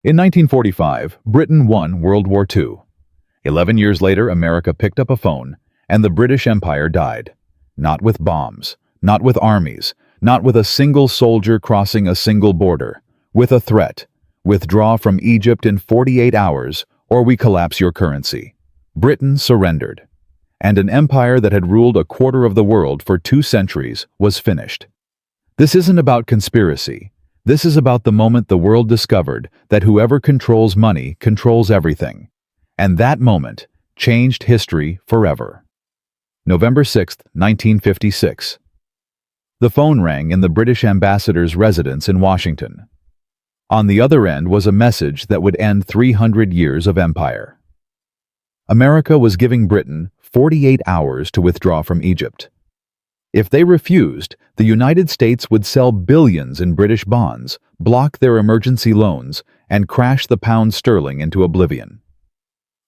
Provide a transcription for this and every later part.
In 1945, Britain won World War II. 11 years later, America picked up a phone, and the British Empire died. Not with bombs, not with armies, not with a single soldier crossing a single border. With a threat: withdraw from Egypt in 48 hours, or we collapse your currency. Britain surrendered, and an empire that had ruled a quarter of the world for 2 centuries was finished. This isn't about conspiracy. This is about the moment the world discovered that whoever controls money controls everything. And that moment changed history forever. November 6, 1956. The phone rang in the British ambassador's residence in Washington. On the other end was a message that would end 300 years of empire. America was giving Britain 48 hours to withdraw from Egypt. If they refused, the United States would sell billions in British bonds, block their emergency loans, and crash the pound sterling into oblivion.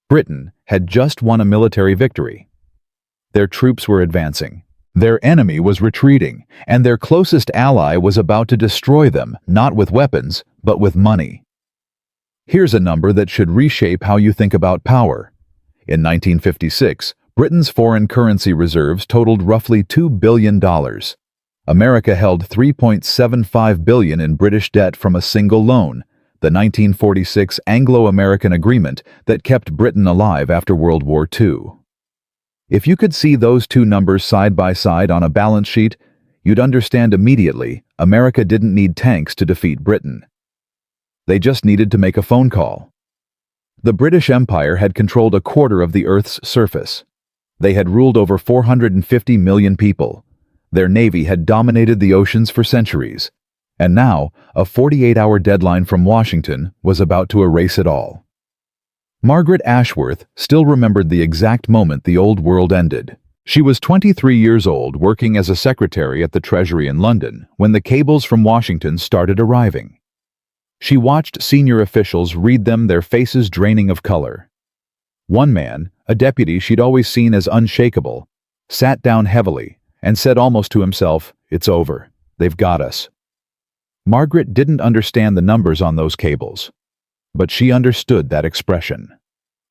Britain had just won a military victory. Their troops were advancing. Their enemy was retreating, and their closest ally was about to destroy them, not with weapons, but with money. Here's a number that should reshape how you think about power. In 1956, Britain's foreign currency reserves totaled roughly $2 billion. America held $3.75 billion in British debt from a single loan, the 1946 Anglo-American Agreement that kept Britain alive after World War II. If you could see those two numbers side by side on a balance sheet, you'd understand immediately America didn't need tanks to defeat Britain. They just needed to make a phone call. The British Empire had controlled a quarter of the Earth's surface. They had ruled over 450 million people. Their navy had dominated the oceans for centuries. And now, a 48-hour deadline from Washington was about to erase it all. Margaret Ashworth still remembered the exact moment the old world ended. She was 23 years old, working as a secretary at the Treasury in London, when the cables from Washington started arriving. She watched senior officials read them, their faces draining of color. One man, a deputy she'd always seen as unshakable, sat down heavily and said almost to himself, "It's over. They've got us." Margaret didn't understand the numbers on those cables, but she understood that expression.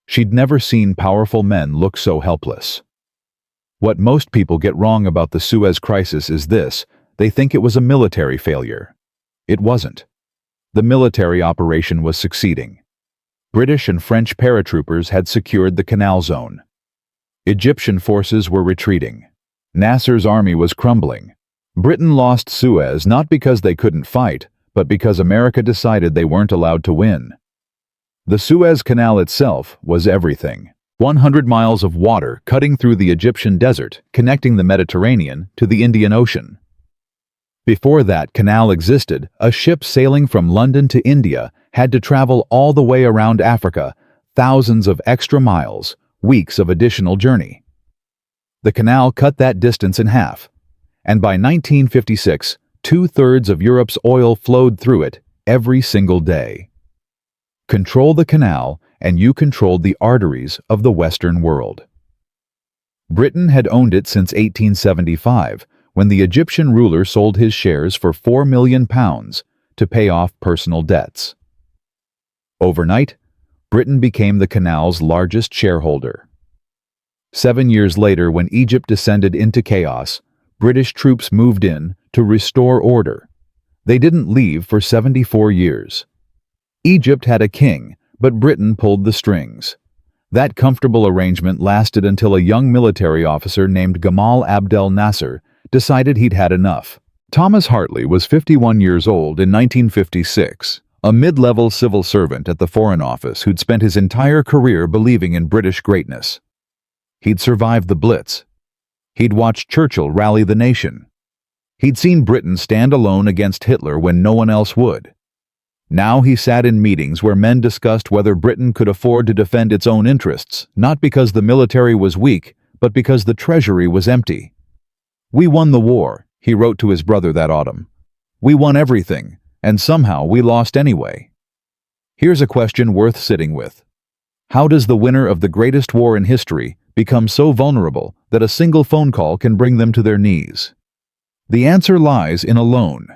She'd never seen powerful men look so helpless. What most people get wrong about the Suez Crisis is this: they think it was a military failure. It wasn't. The military operation was succeeding. British and French paratroopers had secured the Canal Zone. Egyptian forces were retreating. Nasser's army was crumbling. Britain lost Suez not because they couldn't fight, but because America decided they weren't allowed to win. The Suez Canal itself was everything. 100 miles of water cutting through the Egyptian desert, connecting the Mediterranean to the Indian Ocean. Before that canal existed, a ship sailing from London to India had to travel all the way around Africa, thousands of extra miles, weeks of additional journey. The canal cut that distance in half, and by 1956, 2/3 of Europe's oil flowed through it every single day. Control the canal, and you controlled the arteries of the Western world. Britain had owned it since 1875, when the Egyptian ruler sold his shares for £4 million to pay off personal debts. Overnight, Britain became the canal's largest shareholder. 7 years later, when Egypt descended into chaos, British troops moved in to restore order. They didn't leave for 74 years. Egypt had a king, but Britain pulled the strings. That comfortable arrangement lasted until a young military officer named Gamal Abdel Nasser decided he'd had enough. Thomas Hartley was 51 years old in 1956, a mid-level civil servant at the Foreign Office who'd spent his entire career believing in British greatness. He'd survived the Blitz. He'd watched Churchill rally the nation. He'd seen Britain stand alone against Hitler when no one else would. Now he sat in meetings where men discussed whether Britain could afford to defend its own interests, not because the military was weak, but because the treasury was empty. "We won the war," he wrote to his brother that autumn. "We won everything, and somehow we lost anyway." Here's a question worth sitting with. How does the winner of the greatest war in history become so vulnerable that a single phone call can bring them to their knees? The answer lies in a loan.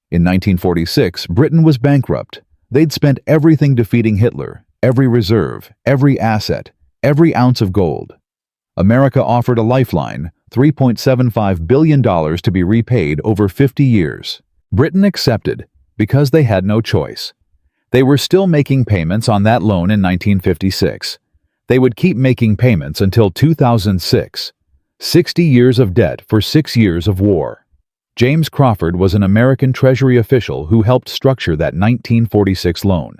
In 1946, Britain was bankrupt. They'd spent everything defeating Hitler, every reserve, every asset, every ounce of gold. America offered a lifeline, $3.75 billion to be repaid over 50 years. Britain accepted because they had no choice. They were still making payments on that loan in 1956. They would keep making payments until 2006. 60 years of debt for 6 years of war. James Crawford was an American Treasury official who helped structure that 1946 loan.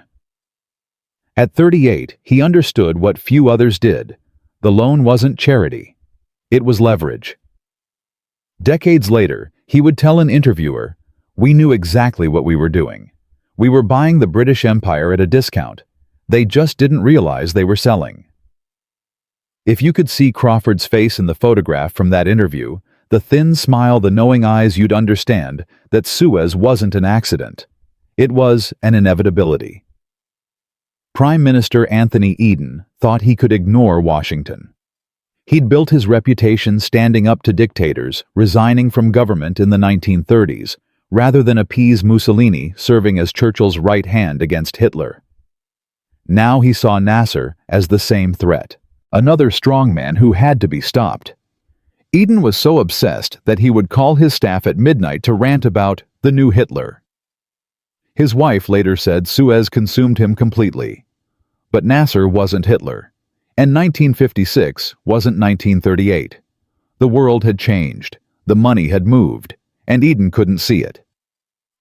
At 38, he understood what few others did. The loan wasn't charity. It was leverage. Decades later, he would tell an interviewer, "We knew exactly what we were doing. We were buying the British Empire at a discount. They just didn't realize they were selling." If you could see Crawford's face in the photograph from that interview, the thin smile, the knowing eyes, you'd understand that Suez wasn't an accident. It was an inevitability. Prime Minister Anthony Eden thought he could ignore Washington. He'd built his reputation standing up to dictators, resigning from government in the 1930s, rather than appease Mussolini serving as Churchill's right hand against Hitler. Now he saw Nasser as the same threat, another strongman who had to be stopped. Eden was so obsessed that he would call his staff at midnight to rant about the new Hitler. His wife later said Suez consumed him completely. But Nasser wasn't Hitler, and 1956 wasn't 1938. The world had changed, the money had moved, and Eden couldn't see it.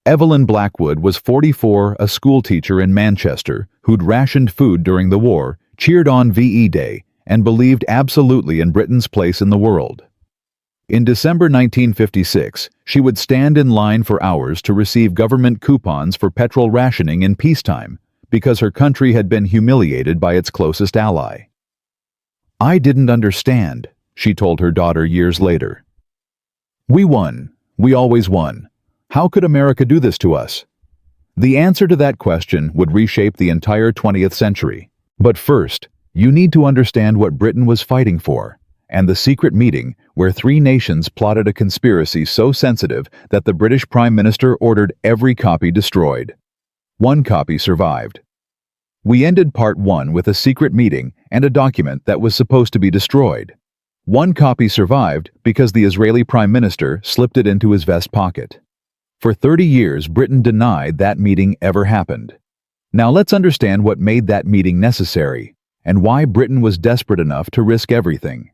Evelyn Blackwood was 44, a schoolteacher in Manchester who'd rationed food during the war, cheered on VE Day, and believed absolutely in Britain's place in the world. In December 1956, she would stand in line for hours to receive government coupons for petrol rationing in peacetime because her country had been humiliated by its closest ally. "I didn't understand," she told her daughter years later. "We won. We always won. How could America do this to us?" The answer to that question would reshape the entire 20th century. But first, you need to understand what Britain was fighting for, and the secret meeting where 3 nations plotted a conspiracy so sensitive that the British Prime Minister ordered every copy destroyed. 1 copy survived. We ended part 1 with a secret meeting and a document that was supposed to be destroyed. 1 copy survived because the Israeli Prime Minister slipped it into his vest pocket. For 30 years, Britain denied that meeting ever happened. Now let's understand what made that meeting necessary, and why Britain was desperate enough to risk everything.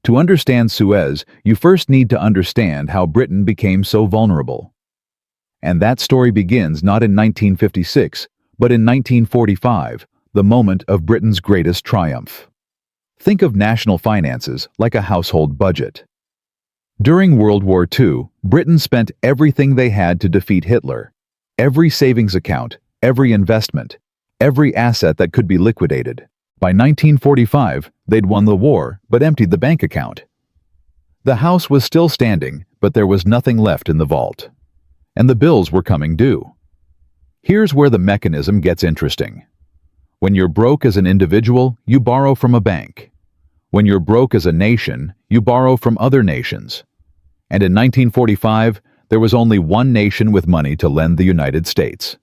To understand Suez, you first need to understand how Britain became so vulnerable. And that story begins not in 1956, but in 1945, the moment of Britain's greatest triumph. Think of national finances like a household budget. During World War II, Britain spent everything they had to defeat Hitler. Every savings account, every investment, every asset that could be liquidated. By 1945, they'd won the war, but emptied the bank account. The house was still standing, but there was nothing left in the vault. And the bills were coming due. Here's where the mechanism gets interesting. When you're broke as an individual, you borrow from a bank. When you're broke as a nation, you borrow from other nations. And in 1945, there was only one nation with money to lend: the United States.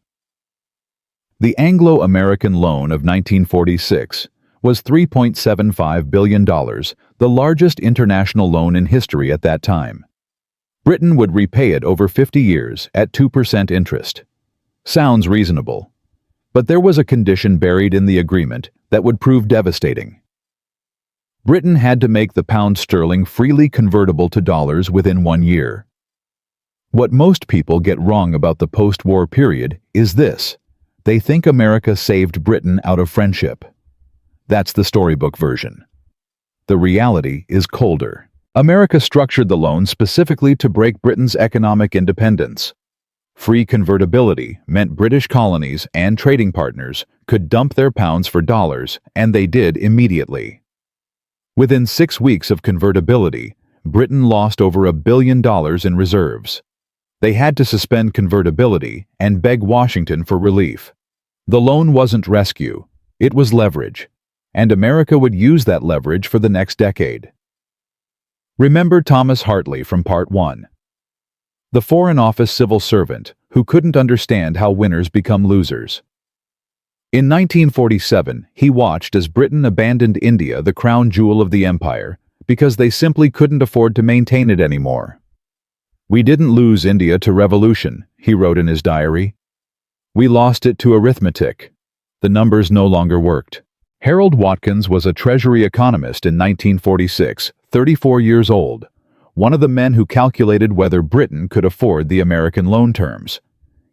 The Anglo-American loan of 1946 was $3.75 billion, the largest international loan in history at that time. Britain would repay it over 50 years at 2% interest. Sounds reasonable. But there was a condition buried in the agreement that would prove devastating. Britain had to make the pound sterling freely convertible to dollars within 1 year. What most people get wrong about the post-war period is this: they think America saved Britain out of friendship. That's the storybook version. The reality is colder. America structured the loan specifically to break Britain's economic independence. Free convertibility meant British colonies and trading partners could dump their pounds for dollars, and they did immediately. Within 6 weeks of convertibility, Britain lost over $1 billion in reserves. They had to suspend convertibility and beg Washington for relief. The loan wasn't rescue, it was leverage, and America would use that leverage for the next decade. Remember Thomas Hartley from Part 1. The Foreign Office civil servant who couldn't understand how winners become losers. In 1947, he watched as Britain abandoned India, the crown jewel of the empire, because they simply couldn't afford to maintain it anymore. "We didn't lose India to revolution," he wrote in his diary. "We lost it to arithmetic. The numbers no longer worked." Harold Watkins was a Treasury economist in 1946, 34 years old, one of the men who calculated whether Britain could afford the American loan terms.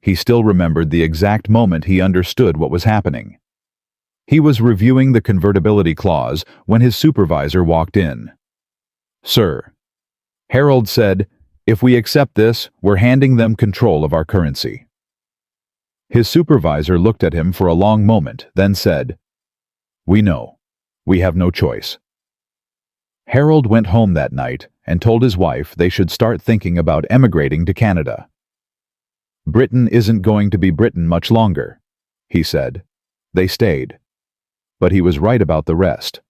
He still remembered the exact moment he understood what was happening. He was reviewing the convertibility clause when his supervisor walked in. "Sir," Harold said, "if we accept this, we're handing them control of our currency." His supervisor looked at him for a long moment, then said, "We know. We have no choice." Harold went home that night and told his wife they should start thinking about emigrating to Canada. "Britain isn't going to be Britain much longer," he said. They stayed. But he was right about the rest.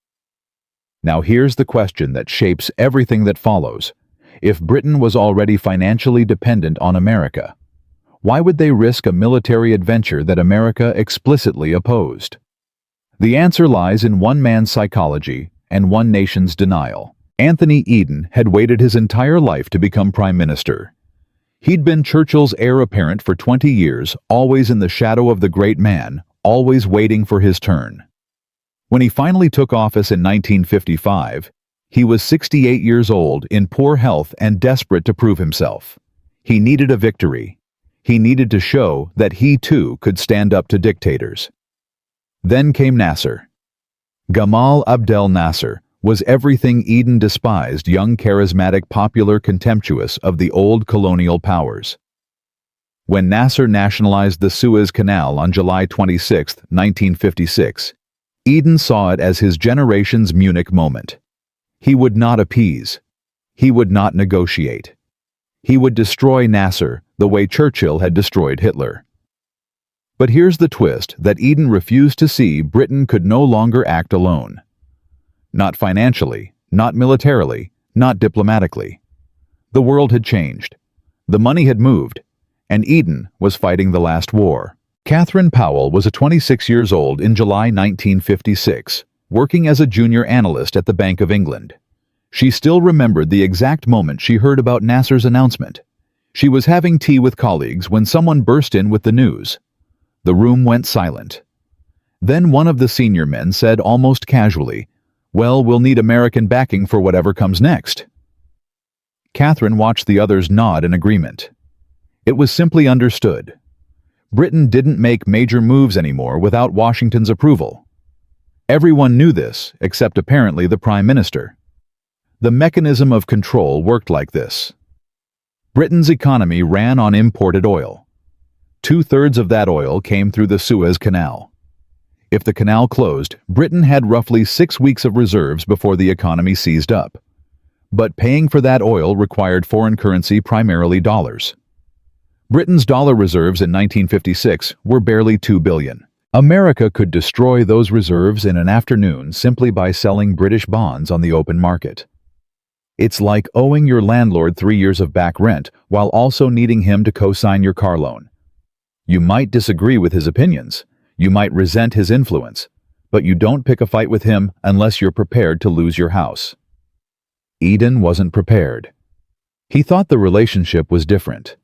Now here's the question that shapes everything that follows. If Britain was already financially dependent on America, why would they risk a military adventure that America explicitly opposed? The answer lies in one man's psychology and one nation's denial. Anthony Eden had waited his entire life to become prime minister. He'd been Churchill's heir apparent for 20 years, always in the shadow of the great man, always waiting for his turn. When he finally took office in 1955, he was 68 years old, in poor health and desperate to prove himself. He needed a victory. He needed to show that he too could stand up to dictators. Then came Nasser. Gamal Abdel Nasser was everything Eden despised: young, charismatic, popular, contemptuous of the old colonial powers. When Nasser nationalized the Suez Canal on July 26, 1956, Eden saw it as his generation's Munich moment. He would not appease. He would not negotiate. He would destroy Nasser the way Churchill had destroyed Hitler. But here's the twist that Eden refused to see: Britain could no longer act alone. Not financially, not militarily, not diplomatically. The world had changed. The money had moved, and Eden was fighting the last war. Catherine Powell was 26 years old in July 1956, working as a junior analyst at the Bank of England. She still remembered the exact moment she heard about Nasser's announcement. She was having tea with colleagues when someone burst in with the news. The room went silent. Then one of the senior men said almost casually, "Well, we'll need American backing for whatever comes next." Catherine watched the others nod in agreement. It was simply understood. Britain didn't make major moves anymore without Washington's approval. Everyone knew this, except apparently the Prime Minister. The mechanism of control worked like this. Britain's economy ran on imported oil. 2/3 of that oil came through the Suez Canal. If the canal closed, Britain had roughly 6 weeks of reserves before the economy seized up. But paying for that oil required foreign currency, primarily dollars. Britain's dollar reserves in 1956 were barely $2 billion. America could destroy those reserves in an afternoon simply by selling British bonds on the open market. It's like owing your landlord 3 years of back rent while also needing him to co-sign your car loan. You might disagree with his opinions, you might resent his influence, but you don't pick a fight with him unless you're prepared to lose your house. Eden wasn't prepared. He thought the relationship was different.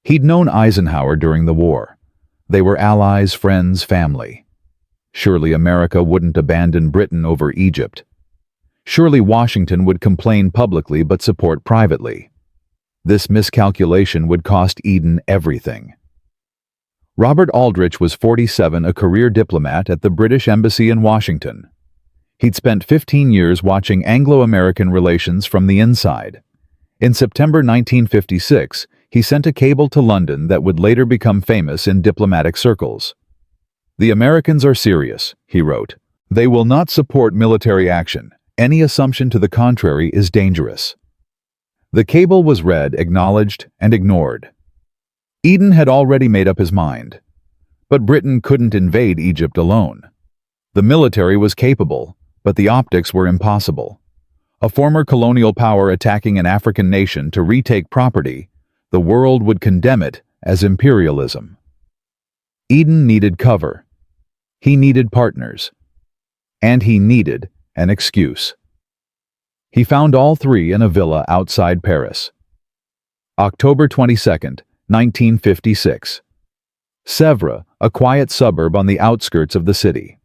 He'd known Eisenhower during the war. They were allies, friends, family. Surely America wouldn't abandon Britain over Egypt. Surely Washington would complain publicly but support privately. This miscalculation would cost Eden everything. Robert Aldrich was 47, a career diplomat at the British Embassy in Washington. He'd spent 15 years watching Anglo-American relations from the inside. In September 1956, he sent a cable to London that would later become famous in diplomatic circles. "The Americans are serious," he wrote. "They will not support military action. Any assumption to the contrary is dangerous." The cable was read, acknowledged, and ignored. Eden had already made up his mind. But Britain couldn't invade Egypt alone. The military was capable, but the optics were impossible. A former colonial power attacking an African nation to retake property, the world would condemn it as imperialism. Eden needed cover. He needed partners. And he needed an excuse. He found all three in a villa outside Paris. October 22nd, 1956. Sèvres, a quiet suburb on the outskirts of the city.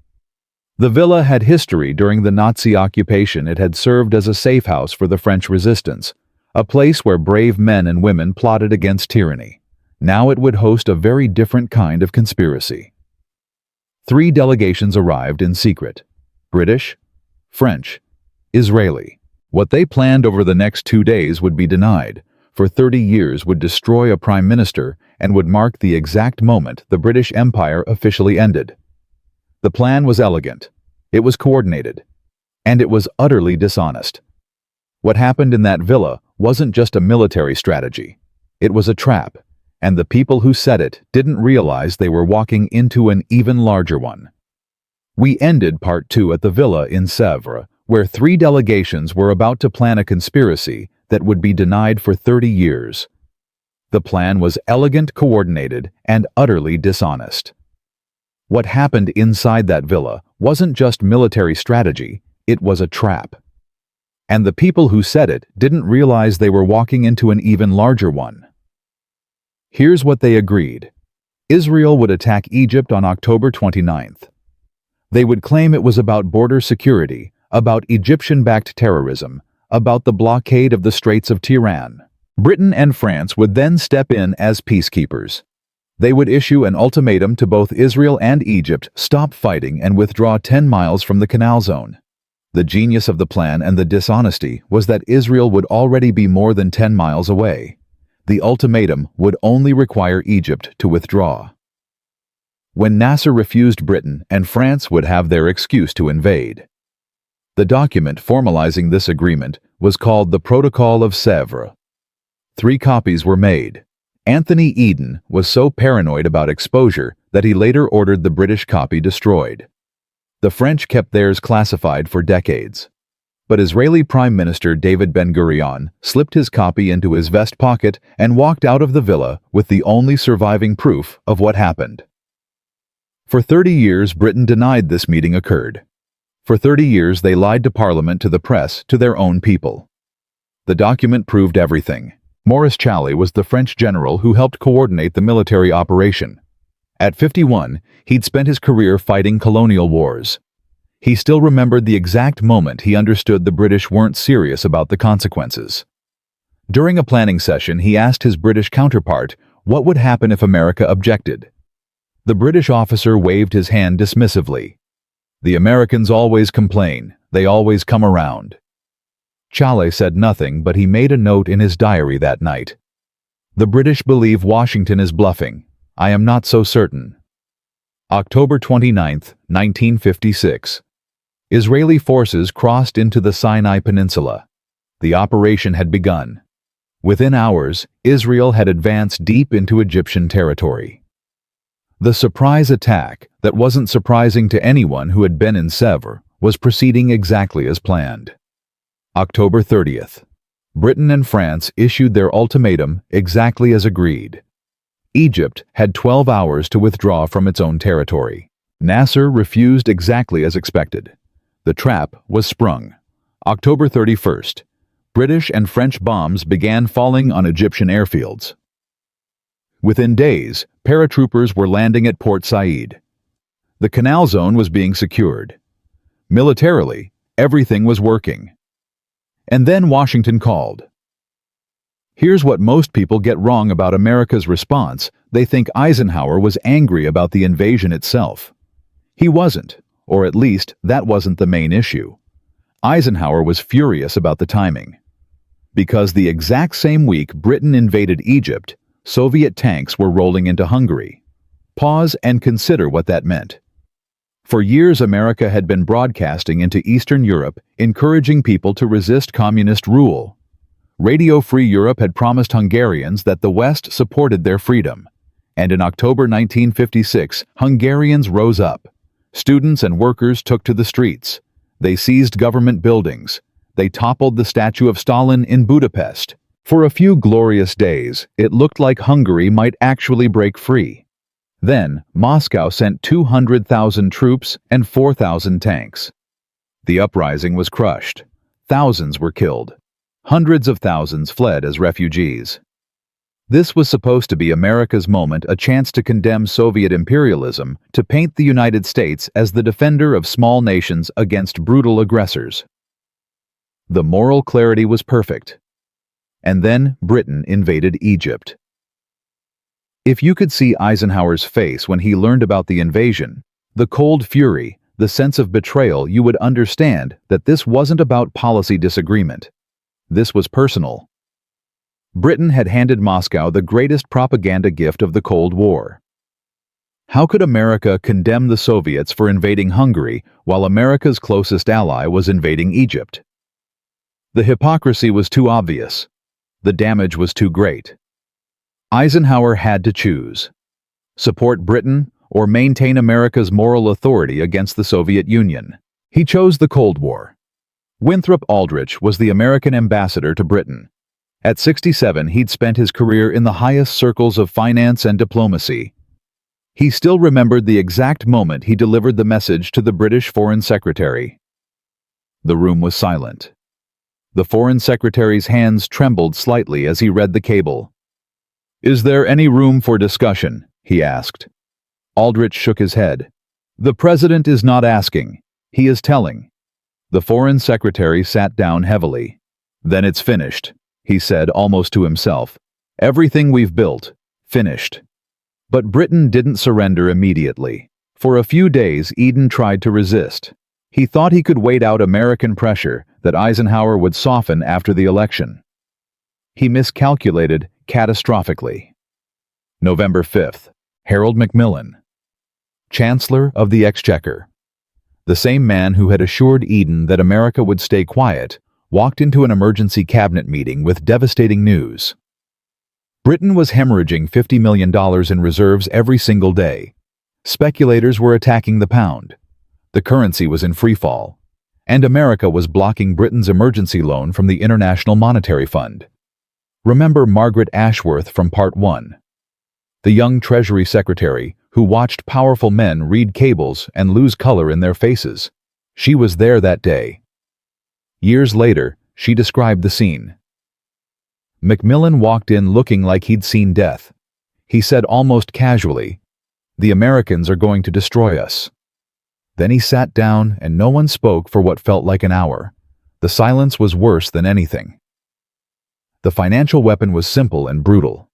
The villa had history during the Nazi occupation. It had served as a safe house for the French resistance, a place where brave men and women plotted against tyranny. Now it would host a very different kind of conspiracy. Three delegations arrived in secret: British, French, Israeli. What they planned over the next 2 days would be denied. For 30 years would destroy a prime minister and would mark the exact moment the British Empire officially ended. The plan was elegant, it was coordinated, and it was utterly dishonest. What happened in that villa wasn't just a military strategy. It was a trap, and the people who set it didn't realize they were walking into an even larger one. We ended part 2 at the villa in Sèvres, where 3 delegations were about to plan a conspiracy that would be denied for 30 years. The plan was elegant, coordinated, and utterly dishonest. What happened inside that villa wasn't just military strategy, it was a trap. And the people who set it didn't realize they were walking into an even larger one. Here's what they agreed. Israel would attack Egypt on October 29th. They would claim it was about border security, about Egyptian-backed terrorism, about the blockade of the Straits of Tiran. Britain and France would then step in as peacekeepers. They would issue an ultimatum to both Israel and Egypt: stop fighting and withdraw 10 miles from the Canal Zone. The genius of the plan and the dishonesty was that Israel would already be more than 10 miles away. The ultimatum would only require Egypt to withdraw. When Nasser refused, Britain and France would have their excuse to invade. The document formalizing this agreement was called the Protocol of Sèvres. 3 copies were made. Anthony Eden was so paranoid about exposure that he later ordered the British copy destroyed. The French kept theirs classified for decades. But Israeli Prime Minister David Ben-Gurion slipped his copy into his vest pocket and walked out of the villa with the only surviving proof of what happened. For 30 years, Britain denied this meeting occurred. For 30 years, they lied to Parliament, to the press, to their own people. The document proved everything. Maurice Chalais was the French general who helped coordinate the military operation. At 51, he'd spent his career fighting colonial wars. He still remembered the exact moment he understood the British weren't serious about the consequences. During a planning session, he asked his British counterpart what would happen if America objected. The British officer waved his hand dismissively. "The Americans always complain, they always come around." Chalais said nothing, but he made a note in his diary that night. "The British believe Washington is bluffing. I am not so certain." October 29th, 1956. Israeli forces crossed into the Sinai Peninsula. The operation had begun. Within hours, Israel had advanced deep into Egyptian territory. The surprise attack, that wasn't surprising to anyone who had been in Sèvres, was proceeding exactly as planned. October 30th. Britain and France issued their ultimatum exactly as agreed. Egypt had 12 hours to withdraw from its own territory. Nasser refused exactly as expected. The trap was sprung. October 31st. British and French bombs began falling on Egyptian airfields. Within days, paratroopers were landing at Port Said. The Canal Zone was being secured. Militarily, everything was working. And then Washington called. Here's what most people get wrong about America's response. They think Eisenhower was angry about the invasion itself. He wasn't, or at least that wasn't the main issue. Eisenhower was furious about the timing. Because the exact same week Britain invaded Egypt, Soviet tanks were rolling into Hungary. Pause and consider what that meant. For years, America had been broadcasting into Eastern Europe, encouraging people to resist communist rule. Radio Free Europe had promised Hungarians that the West supported their freedom. And in October 1956, Hungarians rose up. Students and workers took to the streets. They seized government buildings. They toppled the statue of Stalin in Budapest. For a few glorious days, it looked like Hungary might actually break free. Then, Moscow sent 200,000 troops and 4,000 tanks. The uprising was crushed. Thousands were killed. Hundreds of thousands fled as refugees. This was supposed to be America's moment, a chance to condemn Soviet imperialism, to paint the United States as the defender of small nations against brutal aggressors. The moral clarity was perfect. And then Britain invaded Egypt. If you could see Eisenhower's face when he learned about the invasion, the cold fury, the sense of betrayal, you would understand that this wasn't about policy disagreement. This was personal. Britain had handed Moscow the greatest propaganda gift of the Cold War. How could America condemn the Soviets for invading Hungary while America's closest ally was invading Egypt? The hypocrisy was too obvious. The damage was too great. Eisenhower had to choose: support Britain or maintain America's moral authority against the Soviet Union. He chose the Cold War. Winthrop Aldrich was the American ambassador to Britain. At 67, he'd spent his career in the highest circles of finance and diplomacy. He still remembered the exact moment he delivered the message to the British Foreign Secretary. The room was silent. The Foreign Secretary's hands trembled slightly as he read the cable. "Is there any room for discussion?" he asked. Aldrich shook his head. "The President is not asking. He is telling." The Foreign Secretary sat down heavily. "Then it's finished," he said almost to himself. "Everything we've built, finished." But Britain didn't surrender immediately. For a few days, Eden tried to resist. He thought he could wait out American pressure, that Eisenhower would soften after the election. He miscalculated catastrophically. November 5th, Harold Macmillan, Chancellor of the Exchequer, the same man who had assured Eden that America would stay quiet, walked into an emergency cabinet meeting with devastating news. Britain was hemorrhaging $50 million in reserves every single day. Speculators were attacking the pound. The currency was in freefall. And America was blocking Britain's emergency loan from the International Monetary Fund. Remember Margaret Ashworth from Part 1, the young Treasury Secretary who watched powerful men read cables and lose color in their faces. She was there that day. Years later, she described the scene. Macmillan walked in looking like he'd seen death. He said almost casually, "The Americans are going to destroy us." Then he sat down and no one spoke for what felt like an hour. The silence was worse than anything. The financial weapon was simple and brutal.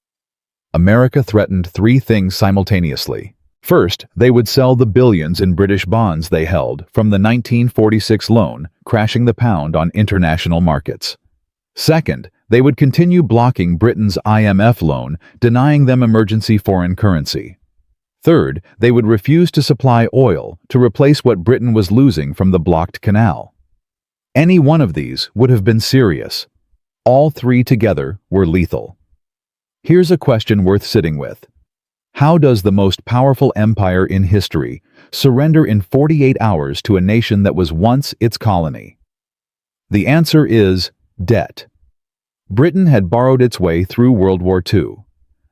America threatened three things simultaneously. First, they would sell the billions in British bonds they held from the 1946 loan, crashing the pound on international markets. Second, they would continue blocking Britain's IMF loan, denying them emergency foreign currency. Third, they would refuse to supply oil to replace what Britain was losing from the blocked canal. Any one of these would have been serious. All three together were lethal. Here's a question worth sitting with. How does the most powerful empire in history surrender in 48 hours to a nation that was once its colony? The answer is debt. Britain had borrowed its way through World War II.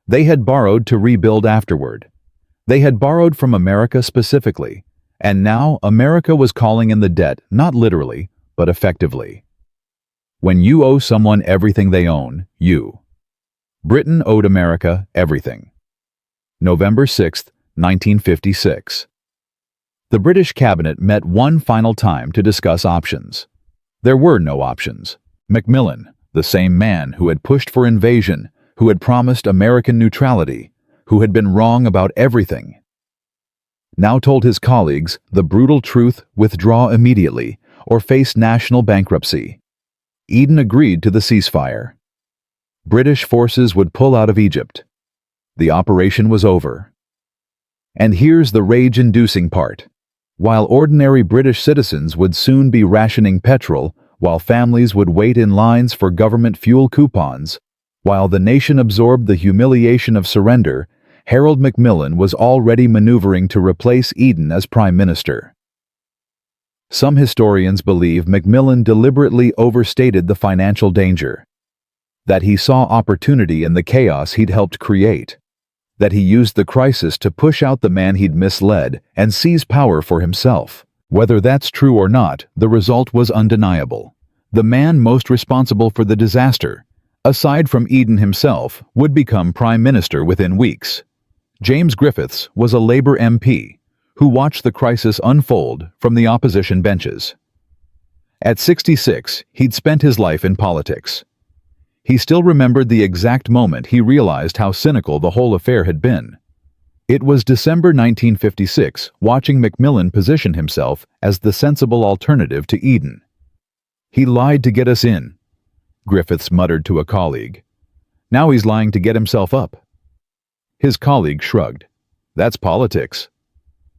They had borrowed to rebuild afterward. They had borrowed from America specifically, and now America was calling in the debt, not literally, but effectively. When you owe someone everything they own, Britain owed America everything. November 6, 1956. The British cabinet met one final time to discuss options. There were no options. Macmillan, the same man who had pushed for invasion, who had promised American neutrality, who had been wrong about everything, now told his colleagues the brutal truth: withdraw immediately or face national bankruptcy. Eden agreed to the ceasefire. British forces would pull out of Egypt. The operation was over. And here's the rage-inducing part. While ordinary British citizens would soon be rationing petrol, while families would wait in lines for government fuel coupons, while the nation absorbed the humiliation of surrender, Harold Macmillan was already maneuvering to replace Eden as Prime Minister. Some historians believe Macmillan deliberately overstated the financial danger, that he saw opportunity in the chaos he'd helped create. that he used the crisis to push out the man he'd misled and seize power for himself. Whether that's true or not, the result was undeniable. The man most responsible for the disaster, aside from Eden himself, would become Prime Minister within weeks. James Griffiths was a Labour MP who watched the crisis unfold from the opposition benches. At 66, he'd spent his life in politics. He still remembered the exact moment he realized how cynical the whole affair had been. It was December 1956, watching Macmillan position himself as the sensible alternative to Eden. "He lied to get us in," Griffiths muttered to a colleague. "Now he's lying to get himself up." His colleague shrugged. "That's politics."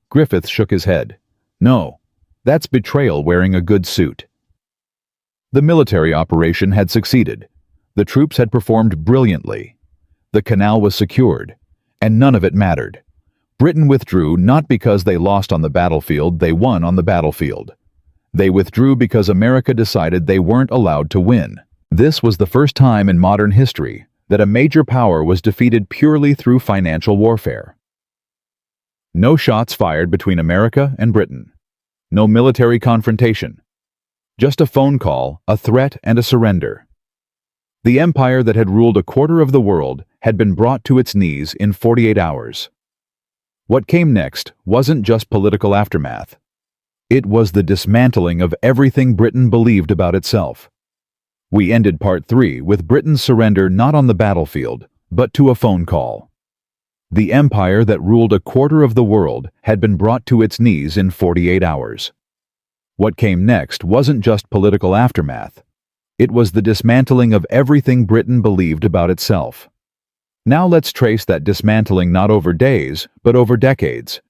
Griffiths shook his head. "No, that's betrayal wearing a good suit." The military operation had succeeded. The troops had performed brilliantly. The canal was secured, and none of it mattered. Britain withdrew not because they lost on the battlefield, they won on the battlefield. They withdrew because America decided they weren't allowed to win. This was the first time in modern history that a major power was defeated purely through financial warfare. No shots fired between America and Britain. No military confrontation. Just a phone call, a threat, and a surrender. The empire that had ruled a quarter of the world had been brought to its knees in 48 hours. What came next wasn't just political aftermath. It was the dismantling of everything Britain believed about itself. We ended Part 3 with Britain's surrender not on the battlefield, but to a phone call. The empire that ruled a quarter of the world had been brought to its knees in 48 hours. What came next wasn't just political aftermath. It was the dismantling of everything Britain believed about itself. Now let's trace that dismantling not over days, but over decades.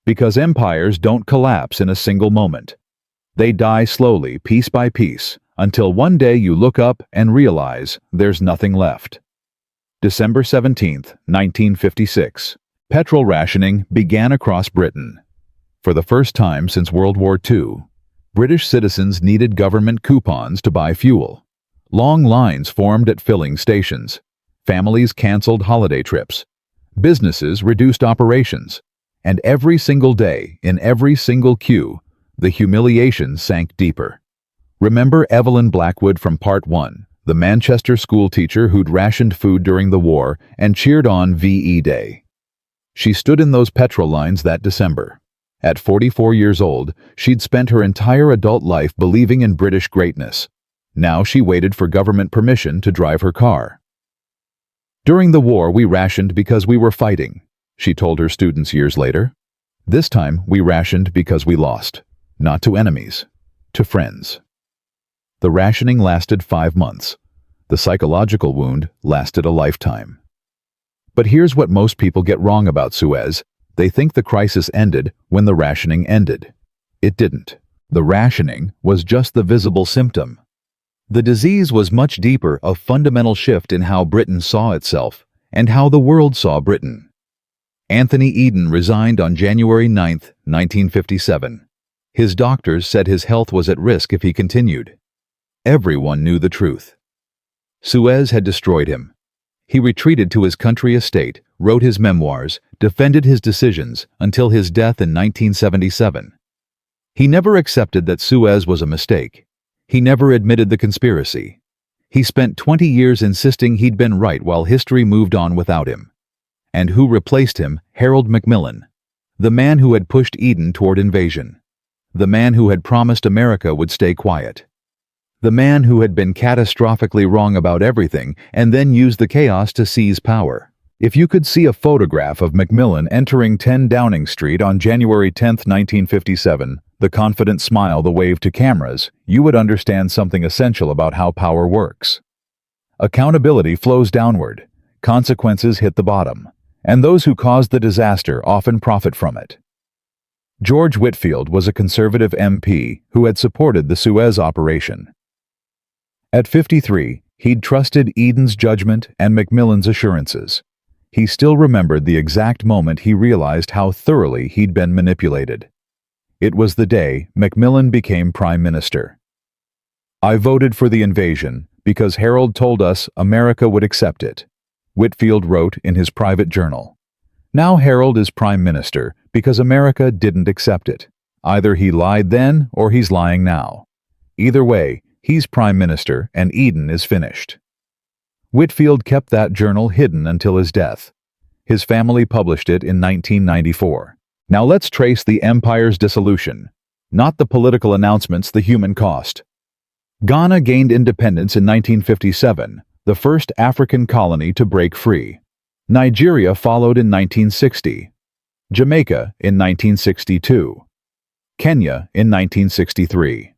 Because empires don't collapse in a single moment. They die slowly, piece by piece, until one day you look up and realize there's nothing left. December 17, 1956. Petrol rationing began across Britain. For the first time since World War II, British citizens needed government coupons to buy fuel. Long lines formed at filling stations. Families canceled holiday trips. Businesses reduced operations. And every single day, in every single queue, the humiliation sank deeper. Remember Evelyn Blackwood from Part 1, the Manchester schoolteacher who'd rationed food during the war and cheered on VE Day. She stood in those petrol lines that December. At 44 years old, she'd spent her entire adult life believing in British greatness. Now she waited for government permission to drive her car. "During the war, we rationed because we were fighting," she told her students years later. "This time, we rationed because we lost. Not to enemies, to friends." The rationing lasted 5 months. The psychological wound lasted a lifetime. But here's what most people get wrong about Suez. They think the crisis ended when the rationing ended. It didn't. The rationing was just the visible symptom. The disease was much deeper, a fundamental shift in how Britain saw itself and how the world saw Britain. Anthony Eden resigned on January 9, 1957. His doctors said his health was at risk if he continued. Everyone knew the truth. Suez had destroyed him. He retreated to his country estate, wrote his memoirs, defended his decisions until his death in 1977. He never accepted that Suez was a mistake. He never admitted the conspiracy. He spent 20 years insisting he'd been right while history moved on without him. And who replaced him? Harold Macmillan, the man who had pushed Eden toward invasion. The man who had promised America would stay quiet. The man who had been catastrophically wrong about everything and then used the chaos to seize power. If you could see a photograph of Macmillan entering 10 Downing Street on January 10, 1957, the confident smile, the wave to cameras, you would understand something essential about how power works. Accountability flows downward, consequences hit the bottom, and those who caused the disaster often profit from it. George Whitfield was a conservative MP who had supported the Suez operation. At 53, he'd trusted Eden's judgment and Macmillan's assurances. He still remembered the exact moment he realized how thoroughly he'd been manipulated. It was the day Macmillan became Prime Minister. "I voted for the invasion because Harold told us America would accept it," Whitfield wrote in his private journal. Now Harold is prime minister because America didn't accept it. Either he lied then or he's lying now. Either way, he's prime minister and Eden is finished. Whitfield kept that journal hidden until his death. His family published it in 1994. Now let's trace the empire's dissolution, not the political announcements, the human cost. Ghana gained independence in 1957, the first African colony to break free. Nigeria followed in 1960. Jamaica in 1962. Kenya in 1963.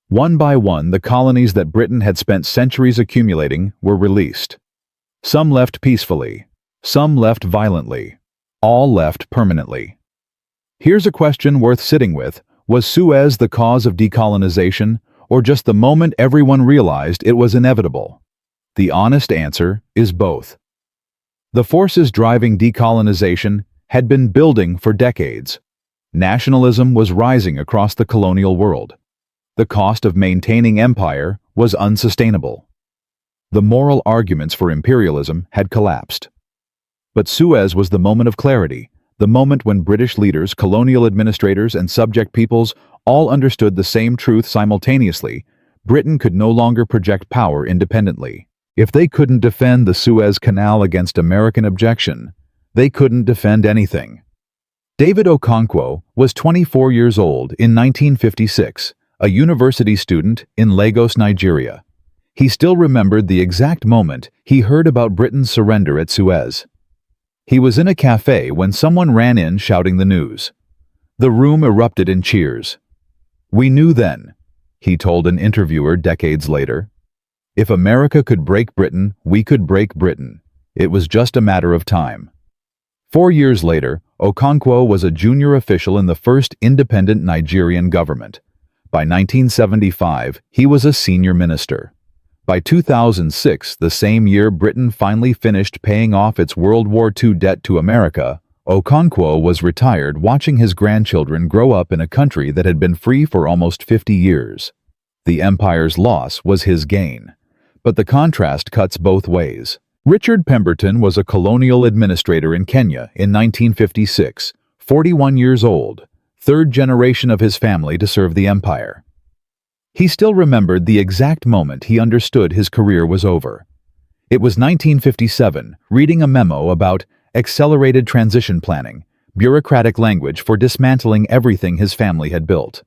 One by one, the colonies that Britain had spent centuries accumulating were released. Some left peacefully, some left violently, all left permanently. Here's a question worth sitting with. Was Suez the cause of decolonization, or just the moment everyone realized it was inevitable? The honest answer is both. The forces driving decolonization had been building for decades. Nationalism was rising across the colonial world. The cost of maintaining empire was unsustainable. The moral arguments for imperialism had collapsed. But Suez was the moment of clarity, the moment when British leaders, colonial administrators, and subject peoples all understood the same truth simultaneously. Britain could no longer project power independently. If they couldn't defend the Suez Canal against American objection, they couldn't defend anything. David Okonkwo was 24 years old in 1956, a university student in Lagos, Nigeria. He still remembered the exact moment he heard about Britain's surrender at Suez. He was in a cafe when someone ran in shouting the news. The room erupted in cheers. "We knew then," he told an interviewer decades later. "If America could break Britain, we could break Britain. It was just a matter of time." 4 years later, Okonkwo was a junior official in the first independent Nigerian government. By 1975, he was a senior minister. By 2006, the same year Britain finally finished paying off its World War II debt to America, Okonkwo was retired, watching his grandchildren grow up in a country that had been free for almost 50 years. The empire's loss was his gain. But the contrast cuts both ways. Richard Pemberton was a colonial administrator in Kenya in 1956, 41 years old, third generation of his family to serve the empire. He still remembered the exact moment he understood his career was over. It was 1957, reading a memo about accelerated transition planning, bureaucratic language for dismantling everything his family had built.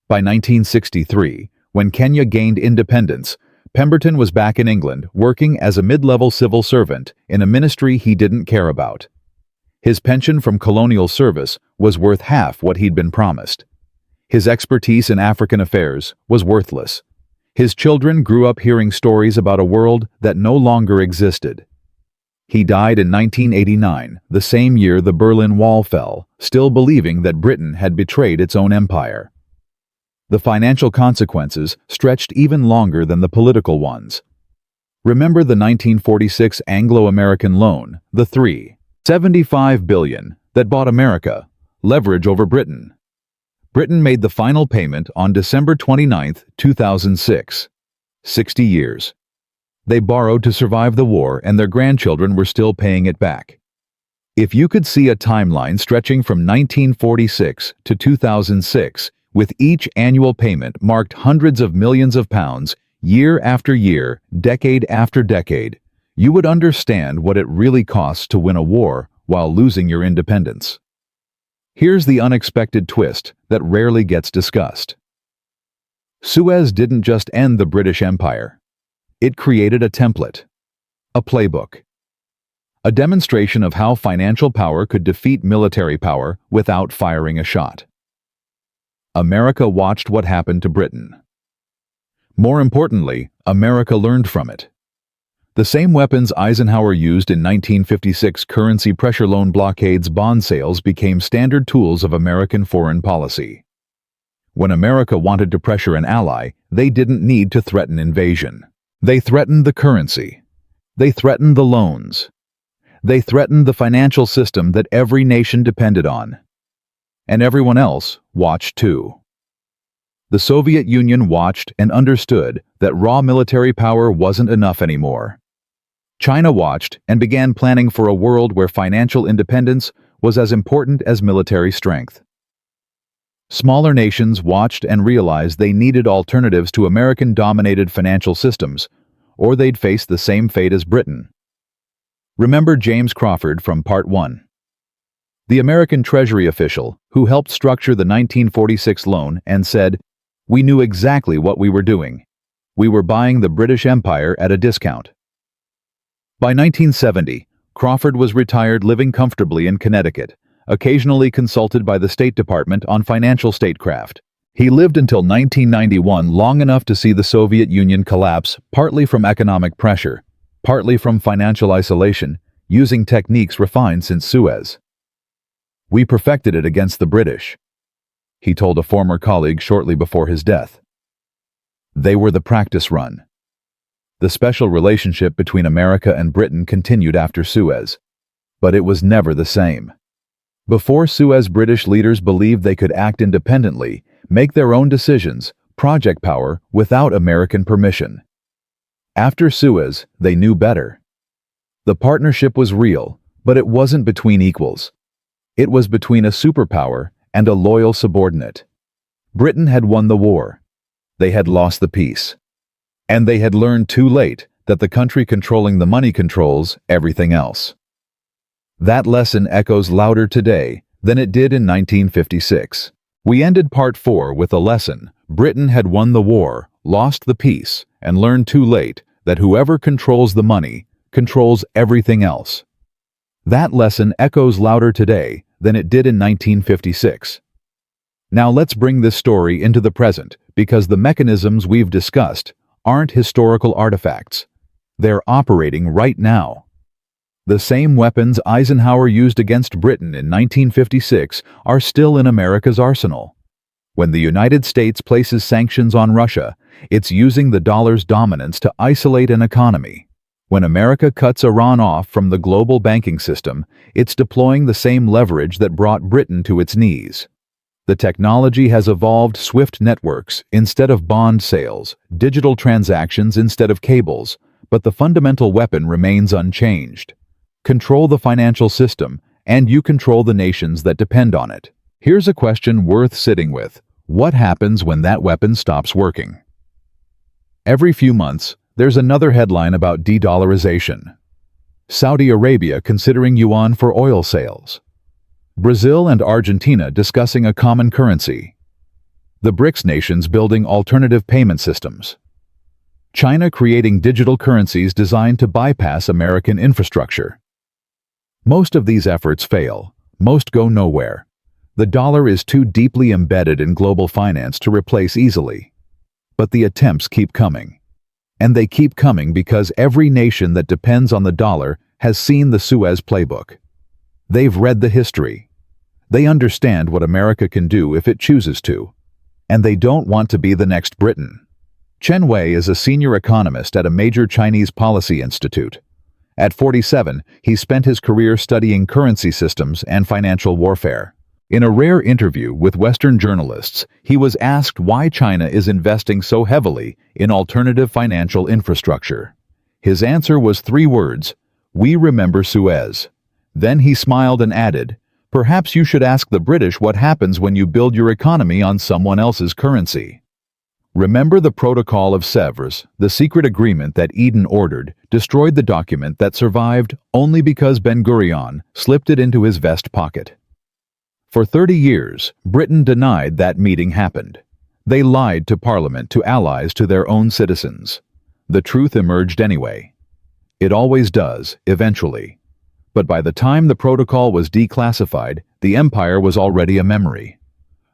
By 1963, when Kenya gained independence, Pemberton was back in England, working as a mid-level civil servant in a ministry he didn't care about. His pension from colonial service was worth half what he'd been promised. His expertise in African affairs was worthless. His children grew up hearing stories about a world that no longer existed. He died in 1989, the same year the Berlin Wall fell, still believing that Britain had betrayed its own empire. The financial consequences stretched even longer than the political ones. Remember the 1946 Anglo-American loan, the $3.75 billion, that bought America leverage over Britain. Britain made the final payment on December 29, 2006. 60 years. They borrowed to survive the war, and their grandchildren were still paying it back. If you could see a timeline stretching from 1946 to 2006, with each annual payment marked hundreds of millions of pounds, year after year, decade after decade, you would understand what it really costs to win a war while losing your independence. Here's the unexpected twist that rarely gets discussed. Suez didn't just end the British Empire. It created a template, a playbook, a demonstration of how financial power could defeat military power without firing a shot. America watched what happened to Britain. More importantly, America learned from it. The same weapons Eisenhower used in 1956 currency pressure loan blockades, bond sales became standard tools of American foreign policy. When America wanted to pressure an ally, they didn't need to threaten invasion. They threatened the currency. They threatened the loans. They threatened the financial system that every nation depended on. And everyone else watched too. The Soviet Union watched and understood that raw military power wasn't enough anymore. China watched and began planning for a world where financial independence was as important as military strength. Smaller nations watched and realized they needed alternatives to American-dominated financial systems, or they'd face the same fate as Britain. Remember James Crawford from Part 1. The American Treasury official who helped structure the 1946 loan and said, "We knew exactly what we were doing. We were buying the British Empire at a discount." By 1970, Crawford was retired, living comfortably in Connecticut, occasionally consulted by the State Department on financial statecraft. He lived until 1991, long enough to see the Soviet Union collapse, partly from economic pressure, partly from financial isolation, using techniques refined since Suez. "We perfected it against the British," he told a former colleague shortly before his death. They were the practice run. The special relationship between America and Britain continued after Suez, but it was never the same. Before Suez, British leaders believed they could act independently, make their own decisions, project power, without American permission. After Suez, they knew better. The partnership was real, but it wasn't between equals. It was between a superpower and a loyal subordinate. Britain had won the war. They had lost the peace. And they had learned too late that the country controlling the money controls everything else. That lesson echoes louder today than it did in 1956. We ended Part 4 with a lesson: Britain had won the war, lost the peace, and learned too late that whoever controls the money controls everything else. That lesson echoes louder today than it did in 1956. Now let's bring this story into the present, because the mechanisms we've discussed aren't historical artifacts. They're operating right now. The same weapons Eisenhower used against Britain in 1956 are still in America's arsenal. When the United States places sanctions on Russia, it's using the dollar's dominance to isolate an economy. When America cuts Iran off from the global banking system, it's deploying the same leverage that brought Britain to its knees. The technology has evolved: swift networks instead of bond sales, digital transactions instead of cables, but the fundamental weapon remains unchanged. Control the financial system, and you control the nations that depend on it. Here's a question worth sitting with. What happens when that weapon stops working? Every few months, there's another headline about de-dollarization. Saudi Arabia considering yuan for oil sales. Brazil and Argentina discussing a common currency. The BRICS nations building alternative payment systems. China creating digital currencies designed to bypass American infrastructure. Most of these efforts fail. Most go nowhere. The dollar is too deeply embedded in global finance to replace easily. But the attempts keep coming. And they keep coming because every nation that depends on the dollar has seen the Suez playbook. They've read the history. They understand what America can do if it chooses to. And they don't want to be the next Britain. Chen Wei is a senior economist at a major Chinese policy institute. At 47, he spent his career studying currency systems and financial warfare. In a rare interview with Western journalists, he was asked why China is investing so heavily in alternative financial infrastructure. His answer was 3 words: "We remember Suez." Then he smiled and added, "Perhaps you should ask the British what happens when you build your economy on someone else's currency." Remember the Protocol of Sèvres, the secret agreement that Eden ordered, destroyed the document that survived only because Ben-Gurion slipped it into his vest pocket. For 30 years, Britain denied that meeting happened. They lied to Parliament, to allies, to their own citizens. The truth emerged anyway. It always does, eventually. But by the time the protocol was declassified, the empire was already a memory.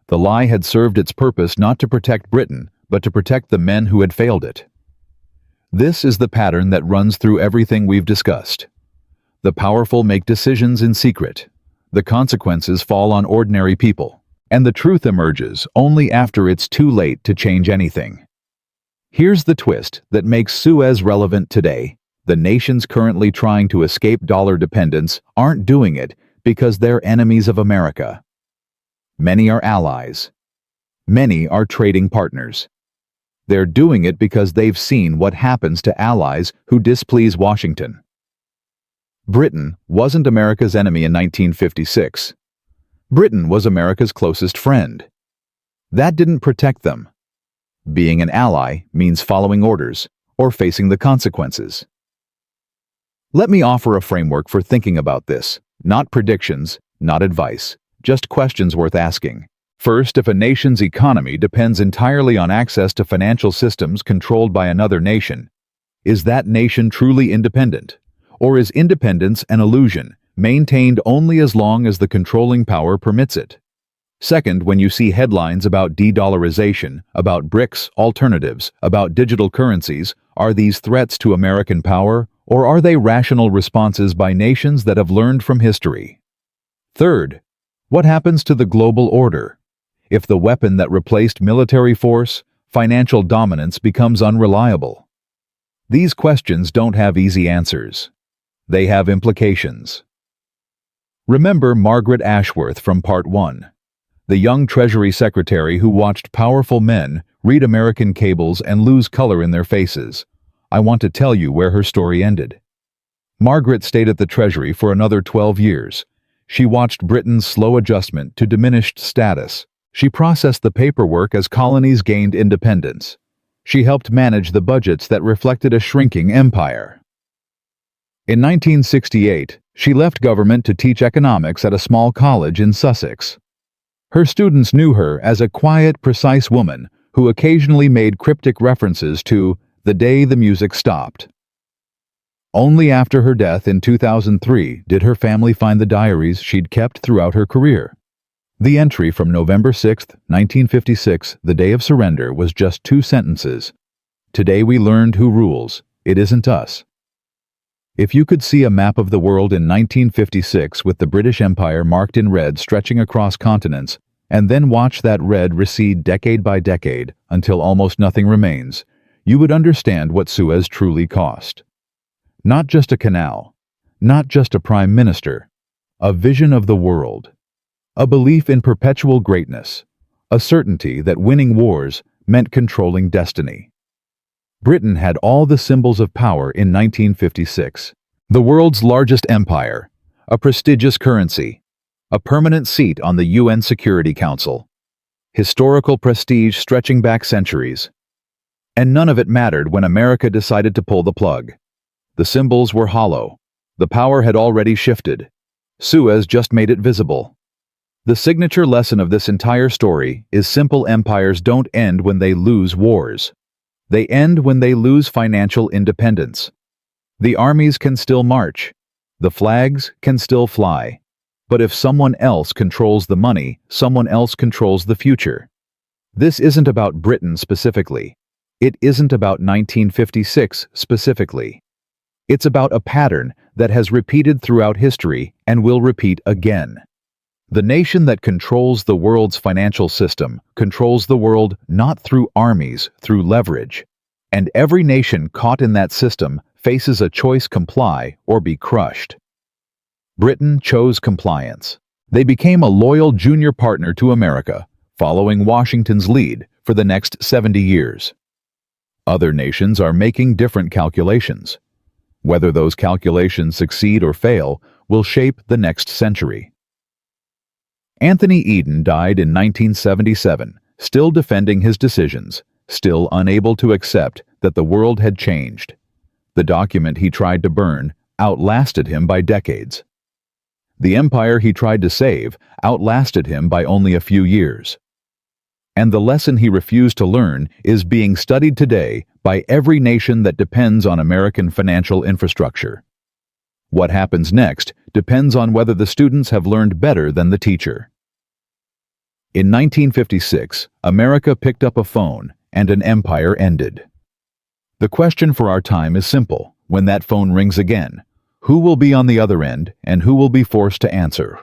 The lie had served its purpose not to protect Britain, but to protect the men who had failed it. This is the pattern that runs through everything we've discussed. The powerful make decisions in secret. The consequences fall on ordinary people. And the truth emerges only after it's too late to change anything. Here's the twist that makes Suez relevant today. The nations currently trying to escape dollar dependence aren't doing it because they're enemies of America. Many are allies. Many are trading partners. They're doing it because they've seen what happens to allies who displease Washington. Britain wasn't America's enemy in 1956. Britain was America's closest friend. That didn't protect them. Being an ally means following orders or facing the consequences. Let me offer a framework for thinking about this. Not predictions, not advice, just questions worth asking. First, if a nation's economy depends entirely on access to financial systems controlled by another nation, is that nation truly independent? Or is independence an illusion, maintained only as long as the controlling power permits it? Second, when you see headlines about de-dollarization, about BRICS alternatives, about digital currencies, are these threats to American power, or are they rational responses by nations that have learned from history? Third, what happens to the global order? If the weapon that replaced military force, financial dominance, becomes unreliable? These questions don't have easy answers. They have implications. Remember Margaret Ashworth from Part 1, the young Treasury Secretary who watched powerful men read American cables and lose color in their faces. I want to tell you where her story ended. Margaret stayed at the Treasury for another 12 years. She watched Britain's slow adjustment to diminished status. She processed the paperwork as colonies gained independence. She helped manage the budgets that reflected a shrinking empire. In 1968, she left government to teach economics at a small college in Sussex. Her students knew her as a quiet, precise woman who occasionally made cryptic references to the day the music stopped. Only after her death in 2003 did her family find the diaries she'd kept throughout her career. The entry from November 6, 1956, the day of surrender, was just 2 sentences. Today we learned who rules. It isn't us. If you could see a map of the world in 1956 with the British Empire marked in red stretching across continents, and then watch that red recede decade by decade until almost nothing remains, you would understand what Suez truly cost. Not just a canal, not just a prime minister, a vision of the world, a belief in perpetual greatness, a certainty that winning wars meant controlling destiny. Britain had all the symbols of power in 1956. The world's largest empire, a prestigious currency, a permanent seat on the UN Security Council, historical prestige stretching back centuries. And none of it mattered when America decided to pull the plug. The symbols were hollow. The power had already shifted. Suez just made it visible. The signature lesson of this entire story is simple: empires don't end when they lose wars. They end when they lose financial independence. The armies can still march. The flags can still fly. But if someone else controls the money, someone else controls the future. This isn't about Britain specifically. It isn't about 1956 specifically. It's about a pattern that has repeated throughout history and will repeat again. The nation that controls the world's financial system controls the world not through armies, through leverage. And every nation caught in that system faces a choice: comply or be crushed. Britain chose compliance. They became a loyal junior partner to America, following Washington's lead for the next 70 years. Other nations are making different calculations. Whether those calculations succeed or fail will shape the next century. Anthony Eden died in 1977, still defending his decisions, still unable to accept that the world had changed. The document he tried to burn outlasted him by decades. The empire he tried to save outlasted him by only a few years. And the lesson he refused to learn is being studied today by every nation that depends on American financial infrastructure. What happens next depends on whether the students have learned better than the teacher. In 1956, America picked up a phone and an empire ended. The question for our time is simple. When that phone rings again, who will be on the other end and who will be forced to answer?